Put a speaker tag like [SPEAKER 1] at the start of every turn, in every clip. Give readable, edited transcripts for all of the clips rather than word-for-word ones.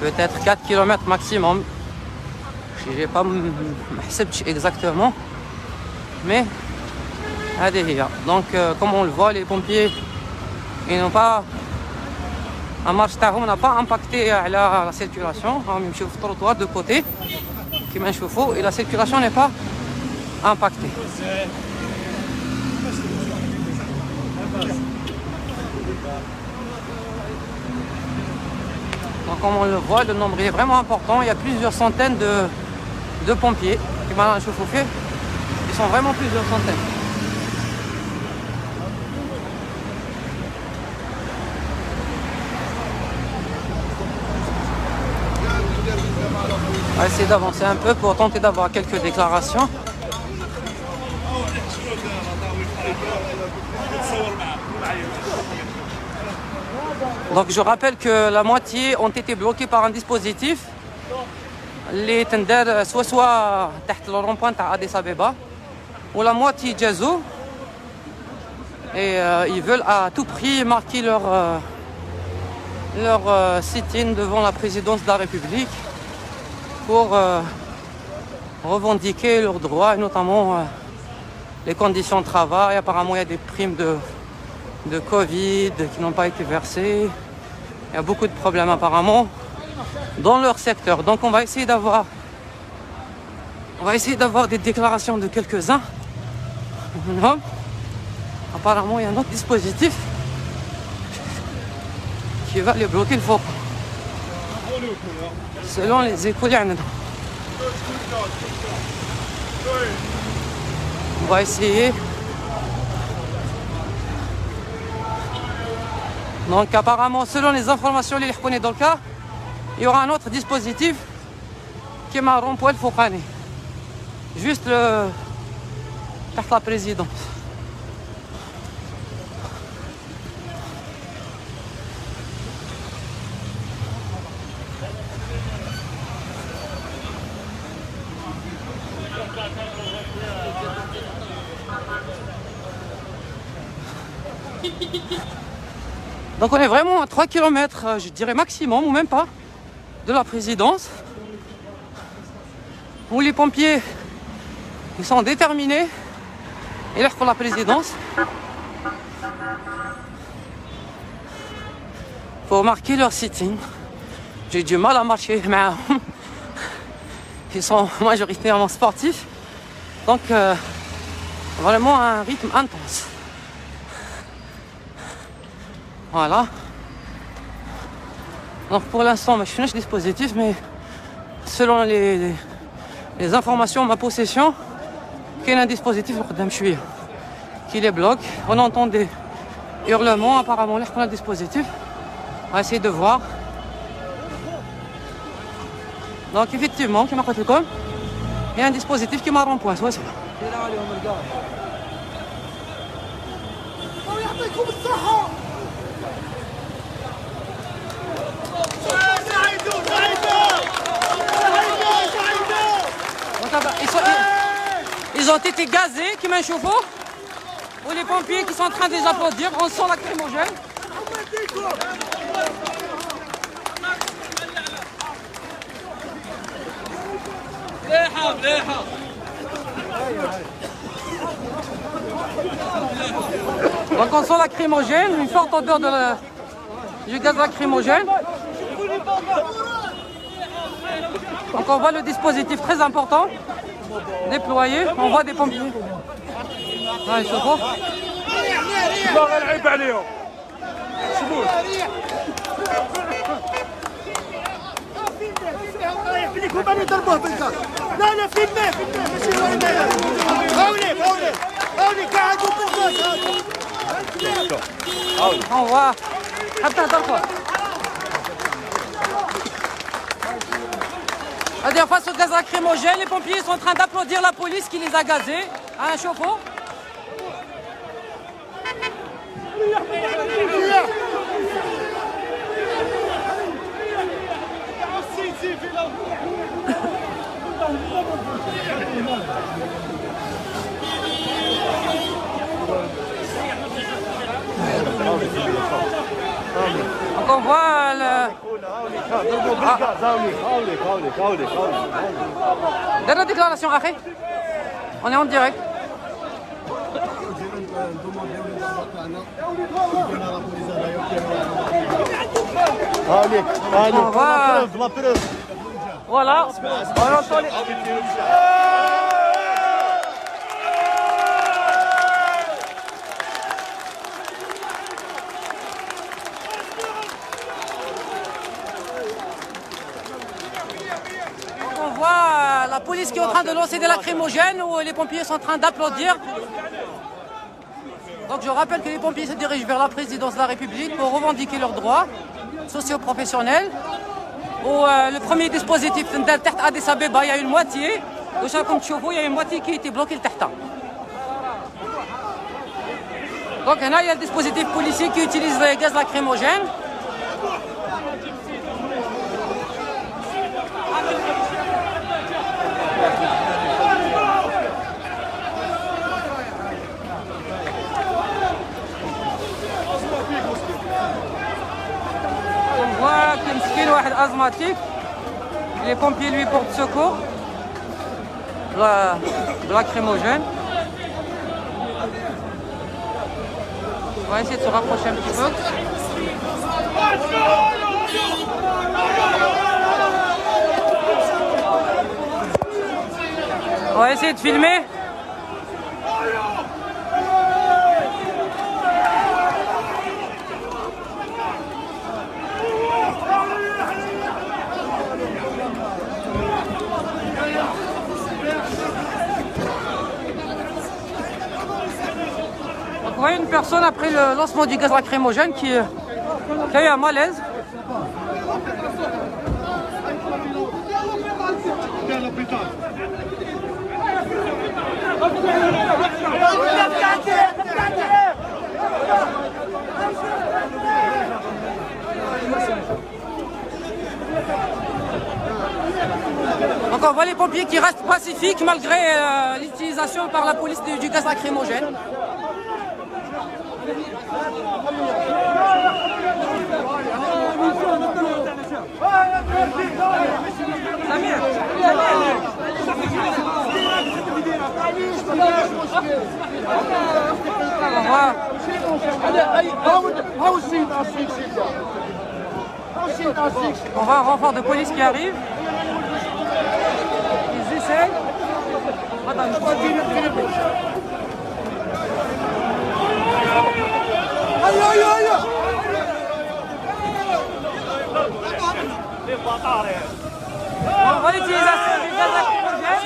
[SPEAKER 1] peut-être 4 km maximum. Je n'ai pas exactement, mais donc comme on le voit, les pompiers ils n'ont pas la marche تاعهم n'a pas impacté la circulation. Même sur le trottoir de côté كما نشوفوا et la circulation n'est pas impactée. Donc comme on le voit, le nombre est vraiment important. Il y a plusieurs centaines de pompiers qui m'ont chauffé. Ils sont vraiment plusieurs centaines. On va essayer d'avancer un peu pour tenter d'avoir quelques déclarations. Donc je rappelle que la moitié ont été bloqués par un dispositif. Les tenders soit تحت le rond-point à Addis Abeba, ou la moitié Djazou. Et ils veulent à tout prix marquer leur sit-in devant la présidence de la République pour revendiquer leurs droits, et notamment les conditions de travail. Apparemment, il y a des primes de Covid qui n'ont pas été versées. Il y a beaucoup de problèmes apparemment dans leur secteur. Donc on va essayer d'avoir des déclarations de quelques-uns. Non. Apparemment, il y a un autre dispositif qui va les bloquer le four. Selon les échos, on va essayer. Donc apparemment, selon les informations que je connais dans le cas, il y aura un autre dispositif qui est marron pour le Foukhani. Juste le par la présidence. Donc on est vraiment à 3 km, je dirais maximum, ou même pas, de la présidence, où les pompiers ils sont déterminés et là pour la présidence pour marquer leur sitting. J'ai du mal à marcher, mais ils sont majoritairement sportifs, donc vraiment un rythme intense. Voilà. Donc pour l'instant, je suis dans ce dispositif, mais selon les informations en ma possession, qu'il y a un dispositif qui les bloque. On entend des hurlements, apparemment là, qu'on a un dispositif. On va essayer de voir. Donc effectivement, il y a un dispositif qui m'a rond-point. Ils ont été gazés, qui m'échauffent, ou les pompiers qui sont en train de les applaudir, on sent lacrymogène. Donc on sent lacrymogène, une forte odeur du gaz lacrymogène. Donc on voit le dispositif très important déployé, on voit des pompiers. Ah, ils sont beaux. On voit. C'est-à-dire face au gaz lacrymogène, les pompiers sont en train d'applaudir la police qui les a gazés à un chauffe-eau. Donc on voit Donne la déclaration, Akhi. On est en direct. Voilà. On entend les... On voit la police qui est en train de lancer des lacrymogènes où les pompiers sont en train d'applaudir. Donc je rappelle que les pompiers se dirigent vers la présidence de la République pour revendiquer leurs droits socio-professionnels. Le premier dispositif à Addis Abeba, il y a une moitié. Comme tu vois, il y a une moitié qui a été bloquée le tahta. Donc là, il y a le dispositif policier qui utilise les gaz lacrymogènes. On voit qu'il y a un asthmatique. Les pompiers lui portent secours. De lacrymogène. On va essayer de se rapprocher un petit peu. On va essayer de filmer. On voit une personne après le lancement du gaz lacrymogène qui a eu un malaise. Donc on voit les pompiers qui restent pacifiques malgré l'utilisation par la police du gaz lacrymogène. On voit un renfort de police qui arrive. Ils essayent. On voit l'utilisation du gaz lacrymogène.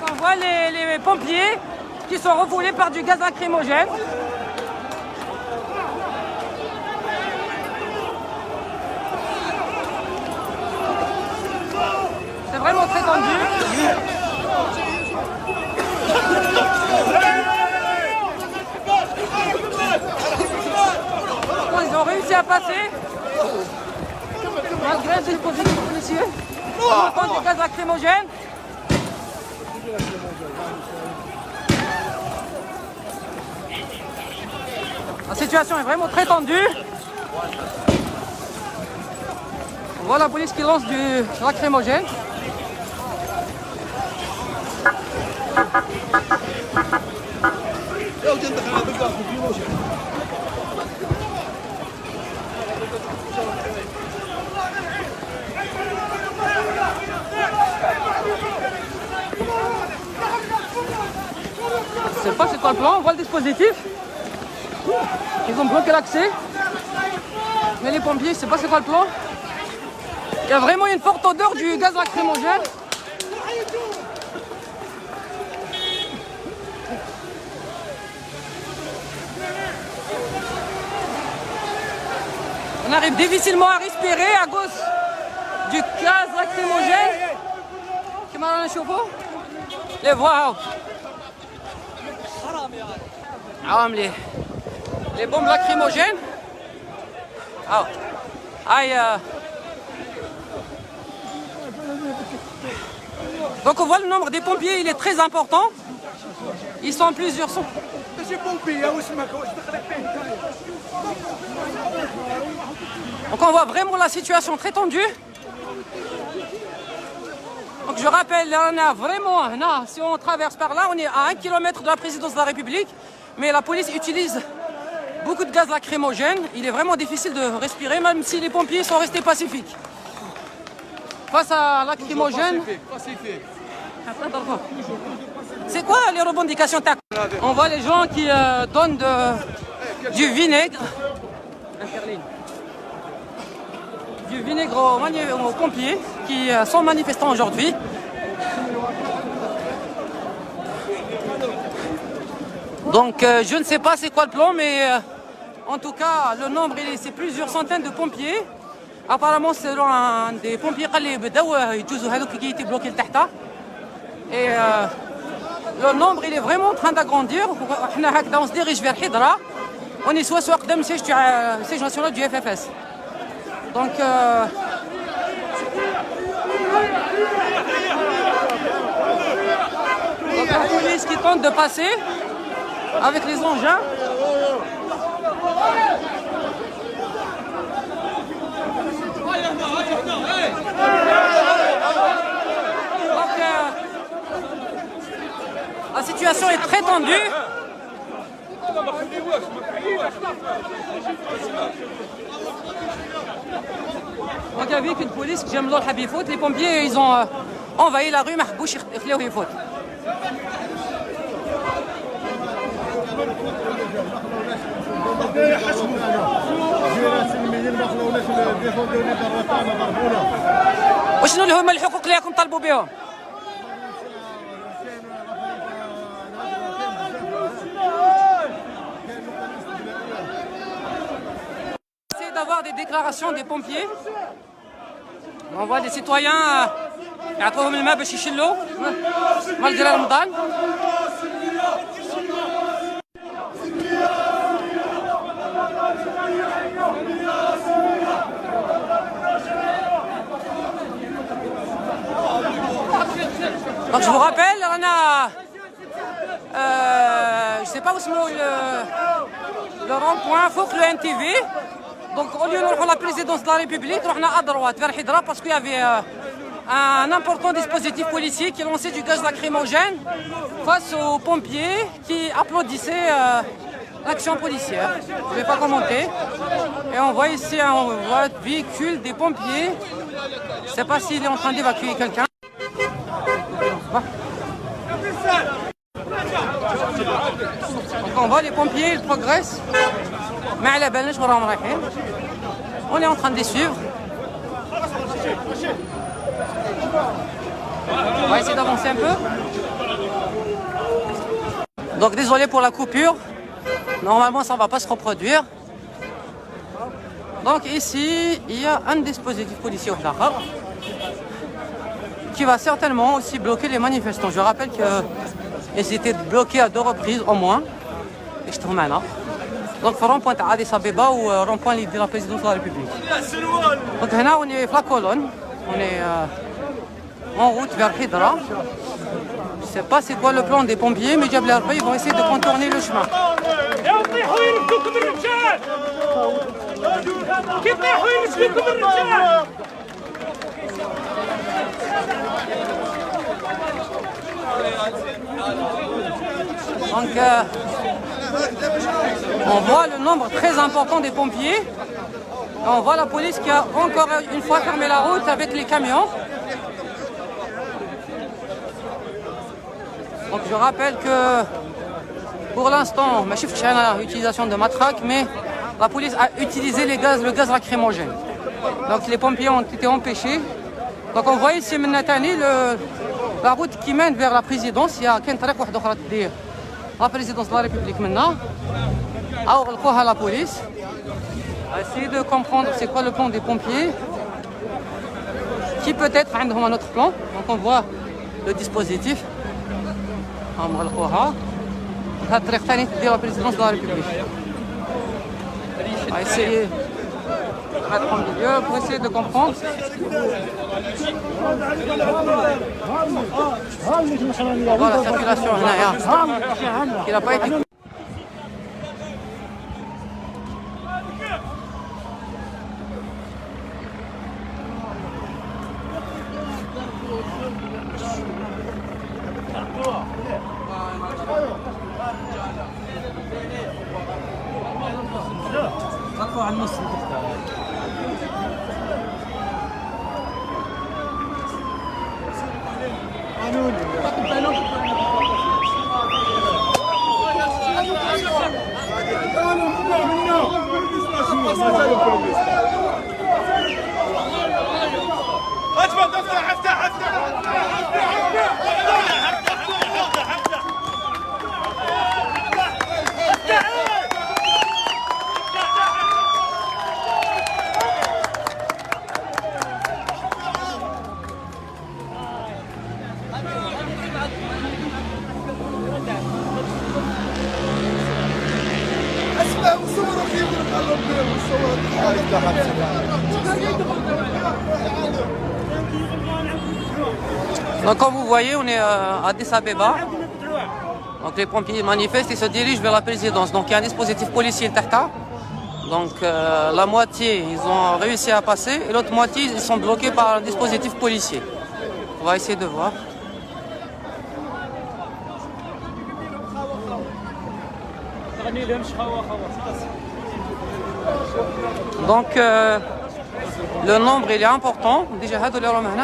[SPEAKER 1] On voit les pompiers qui sont refoulés par du gaz lacrymogène. C'est vraiment très tendu. Ils ont réussi à passer malgré ce dispositif policier. On entend du gaz lacrymogène. La situation est vraiment très tendue. On voit la police qui lance du lacrymogène. Je sais pas c'est quoi le plan, on voit le dispositif. Ils ont bloqué l'accès. Mais les pompiers, je sais pas c'est quoi le plan. Il y a vraiment une forte odeur du gaz lacrymogène. On arrive difficilement à respirer à cause du gaz lacrymogène qui m'a dans le chauffe-eau. Les voix. Les bombes lacrymogènes. Donc on voit le nombre des pompiers, il est très important. Ils sont plusieurs. Donc on voit vraiment la situation très tendue. Donc je rappelle, on a vraiment, si on traverse par là, on est à 1 km de la présidence de la République. Mais la police utilise beaucoup de gaz lacrymogène. Il est vraiment difficile de respirer, même si les pompiers sont restés pacifiques. Face à lacrymogène. C'est quoi les revendications? On voit les gens qui donnent du vinaigre. Du vinaigre aux pompiers qui sont manifestants aujourd'hui. Donc je ne sais pas c'est quoi le plan, mais en tout cas le nombre c'est plusieurs centaines de pompiers. Apparemment selon un des pompiers qui étaient bloqués تحت. Et le nombre il est vraiment en train d'agrandir. On se dirige vers Hidra. On est soit sur le siège national du FFS. Donc la police qui tente de passer avec les engins. Donc la situation est très tendue. Donc il y avait qu'une police qui aime l'autre habit faute. Les pompiers ils ont envahi la rue Mahbouch et faute. وشنو اللي هما الحقوق اللي راكم طالبوا بهم؟ C'est d'avoir des déclarations des pompiers. On voit des citoyens يعطوهم الماء باش يشلوا malgré رمضان. Donc je vous rappelle, on a, je sais pas où se met le rond-point, faut que le NTV. Donc au lieu de la présidence de la République, on a à droite vers Hidra parce qu'il y avait un important dispositif policier qui lançait du gaz lacrymogène face aux pompiers qui applaudissaient l'action policière. Je ne vais pas commenter. Et on voit ici un véhicule des pompiers. Je ne sais pas s'il est en train d'évacuer quelqu'un. Donc on voit les pompiers, ils progressent. On est en train de les suivre. On va essayer d'avancer un peu. Donc désolé pour la coupure. Normalement ça ne va pas se reproduire. Donc ici il y a un dispositif policier au Dakar qui va certainement aussi bloquer les manifestants. Je rappelle qu'ils étaient bloqués à 2 reprises au moins. Et je trouve maintenant. Donc le rond-point de Addis Abeba ou le rond-point de la présidence de la République. Donc là on est la colonne. On est en route vers Hidra. Je ne sais pas c'est quoi le plan des pompiers, mais Diable Arba, ils vont essayer de contourner le chemin. Donc on voit le nombre très important des pompiers. Et on voit la police qui a encore une fois fermé la route avec les camions. Donc je rappelle que pour l'instant, je n'ai pas l'utilisation de matraque, mais la police a utilisé le gaz lacrymogène. Donc les pompiers ont été empêchés. Donc on voit ici la route qui mène vers la présidence. Il y a la présidence de la République maintenant. Alors la police a essayé de comprendre c'est quoi le plan des pompiers. Qui peut-être a un autre plan. Donc on voit le dispositif. La présidence de la République. On va essayer mettre au milieu pour essayer de comprendre. Voilà la circulation qui n'a pas été. Donc comme vous voyez, on est à Addis Abeba. Donc les pompiers manifestent et se dirigent vers la présidence. Donc il y a un dispositif policier Tahta. Donc la moitié, ils ont réussi à passer et l'autre moitié, ils sont bloqués par un dispositif policier. On va essayer de voir. Donc le nombre il est important. Déjà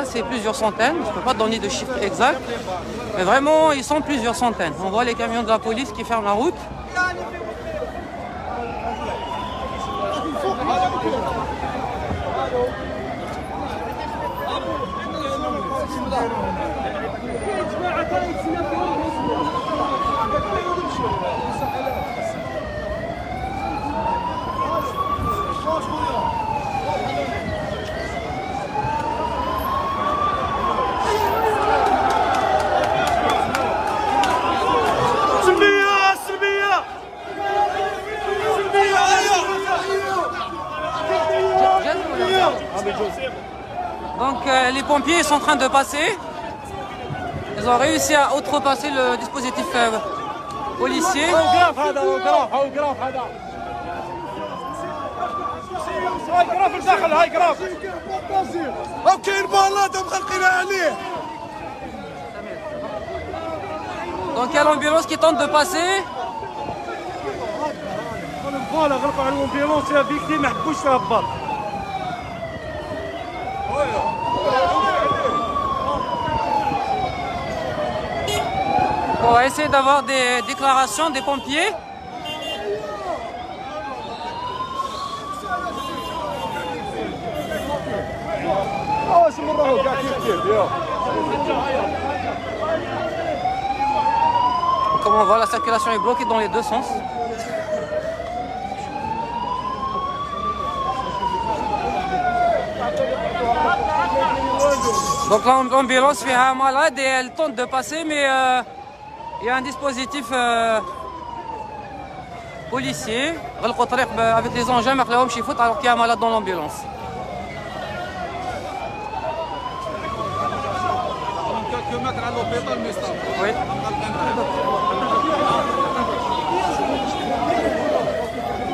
[SPEAKER 1] c'est plusieurs centaines. Je ne peux pas donner de chiffre exact. Mais vraiment ils sont plusieurs centaines. On voit les camions de la police qui ferment la route. Donc les pompiers sont en train de passer. Ils ont réussi à outrepasser le dispositif policier. Donc il y a l'ambulance qui tente de passer. On va essayer d'avoir des déclarations des pompiers. Comme on voit, la circulation est bloquée dans les deux sens. Donc l'ambulance fait un malade et elle tente de passer, mais il y a un dispositif policier avec les engins alors qu'il y a un malade dans l'ambulance. Oui.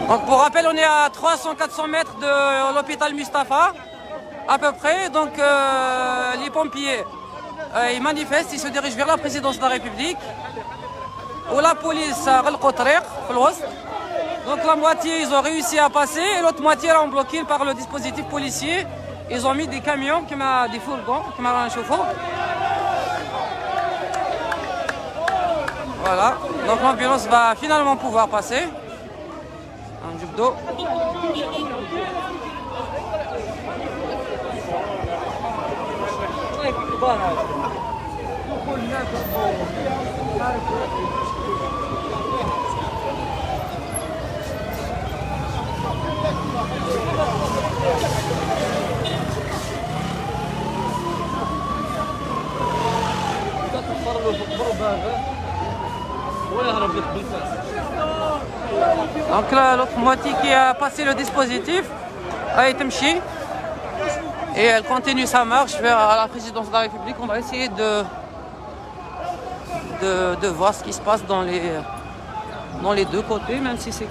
[SPEAKER 1] Donc pour rappel, on est à 300-400 mètres de l'hôpital Mustapha, à peu près. Donc les pompiers, ils manifestent, ils se dirigent vers la présidence de la République. Ou la police, donc la moitié, ils ont réussi à passer et l'autre moitié, ils sont bloqués par le dispositif policier. Ils ont mis des camions, des fourgons, qui m'ont un chauffe-eau. Voilà, donc l'ambulance va finalement pouvoir passer. Un jupe d'eau. Donc là, l'autre moitié qui a passé le dispositif. Allez, Temchi. Et elle continue sa marche vers la présidence de la République. On va essayer de voir ce qui se passe dans les deux côtés, même si c'est